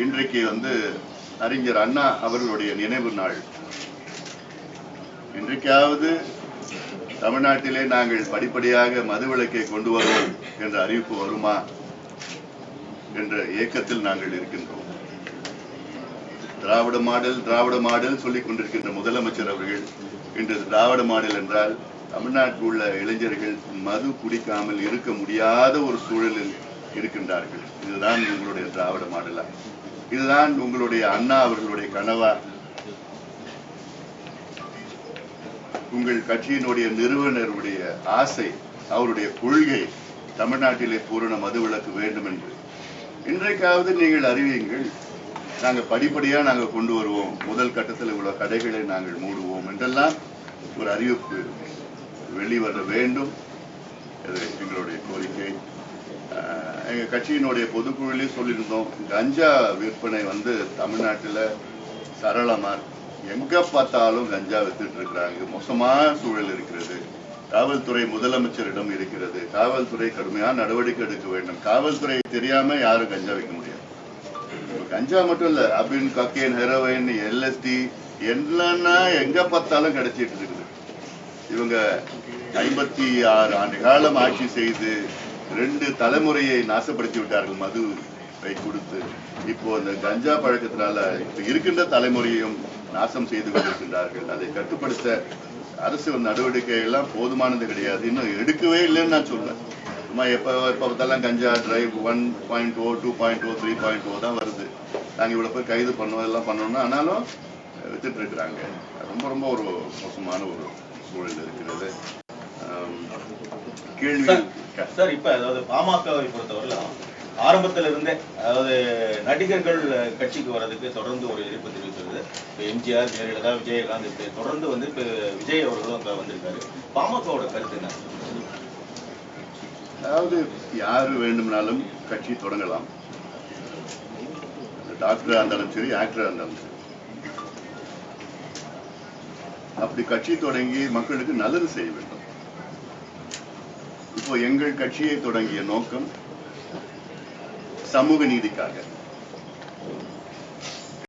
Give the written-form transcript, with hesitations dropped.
இன்றைக்கு அறிஞர் அண்ணா அவர்களுடைய நினைவு நாள். இன்றைக்காவது தமிழ்நாட்டிலே நாங்கள் படிப்படியாக மதுவிலக்கை கொண்டு வருவோம் என்ற அறிவிப்பு வருமா என்ற ஏக்கத்தில் நாங்கள் இருக்கின்றோம். திராவிட மாடல் சொல்லிக் கொண்டிருக்கின்ற முதலமைச்சர் அவர்கள் இன்று திராவிட மாடல் என்றால் தமிழ்நாட்டில் உள்ள இளைஞர்கள் மது குடிக்காமல் இருக்க முடியாத ஒரு சூழலில் இருக்கின்றார்கள். இதுதான் உங்களுடைய திராவிட மாடலா? இதுதான் உங்களுடைய அண்ணா அவர்களுடைய கனவா? உங்கள் கட்சியினுடைய நிறுவனருடைய ஆசை, அவருடைய கொள்கை தமிழ்நாட்டிலே பூரண மதுவிலக்கு வேண்டும் என்று இன்றைக்காவது நீங்கள் அறிவியுங்கள். நாங்கள் படிப்படியா நாங்கள் கொண்டு வருவோம், முதல் கட்டத்தில் உள்ள கடைகளை நாங்கள் மூடுவோம் என்றெல்லாம் ஒரு அறிவிப்பு வெளிவர வேண்டும். அது எங்களுடைய கோரிக்கை. எங்க கட்சியினுடைய பொதுக்குழுவிலே சொல்லியிருந்தோம், கஞ்சா விற்பனை தமிழ்நாட்டில் சரளமா எங்க பார்த்தாலும் கஞ்சா வித்துட்டு இருக்கிறாங்க. மோசமான சூழல் இருக்கிறது. காவல்துறை முதலமைச்சரிடம் இருக்கிறது. காவல்துறை கடுமையான நடவடிக்கை எடுக்க வேண்டும். காவல்துறை தெரியாம யாரும் கஞ்சா வைக்க முடியாது. கஞ்சா மட்டும் இல்ல, அபின், கக்கேன், ஹெரோயின், LSD என்னன்னா எங்க பார்த்தாலும் கிடைச்சிட்டு இருக்குது. இவங்க 56 ஆண்டு காலம் ஆட்சி செய்து 2 தலைமுறையை நாசப்படுத்தி விட்டார்கள் மதுவை கொடுத்து. இப்போ அந்த கஞ்சா பழக்கத்தினால இப்ப இருக்கின்ற தலைமுறையும் நாசம் செய்து கொண்டிருக்கின்றார்கள். அதை கட்டுப்படுத்த அரசு நடவடிக்கை எல்லாம் போதுமானது கிடையாது. இன்னும் எடுக்கவே இல்லைன்னு நான் சொல்றேன். சும்மா எப்ப பார்த்தாலும் கஞ்சா டிரைவ் 1.0, 2.0, 3.0 தான் வருது. நாங்க இவ்வளவு பேர் கைது பண்ணோம், எல்லாம் பண்ணோம்னா ஆனாலும் வித்துட்டு இருக்கிறாங்க. ரொம்ப ரொம்ப ஒரு மோசமான ஒரு சூழல் இருக்கிறது. கேள்வி சார், இப்ப அதாவது பாமகவை பொறுத்தவரையிலும் ஆரம்பத்துல இருந்தே அதாவது நடிகர்கள் கட்சிக்கு வர்றதுக்கு தொடர்ந்து ஒரு எதிர்ப்பு தெரிவிக்கிறது. இப்ப எம்ஜிஆர், ஜெயலலிதா, விஜயகாந்த் இப்ப தொடர்ந்து இப்ப விஜய் அவர்களும் வந்திருக்காரு. பாமகவோட கருத்து என்ன? அதாவது யாரு வேண்டும்னாலும் கட்சி தொடங்கலாம். டாக்டரா இருந்தாலும் சரி, ஆக்டரா இருந்தாலும் சரி. அப்படி கட்சி தொடங்கி மக்களுக்கு நல்லது செய்ய வேண்டும். இப்போ எங்கள் கட்சியை தொடங்கிய நோக்கம் சமூக நீதிக்காக.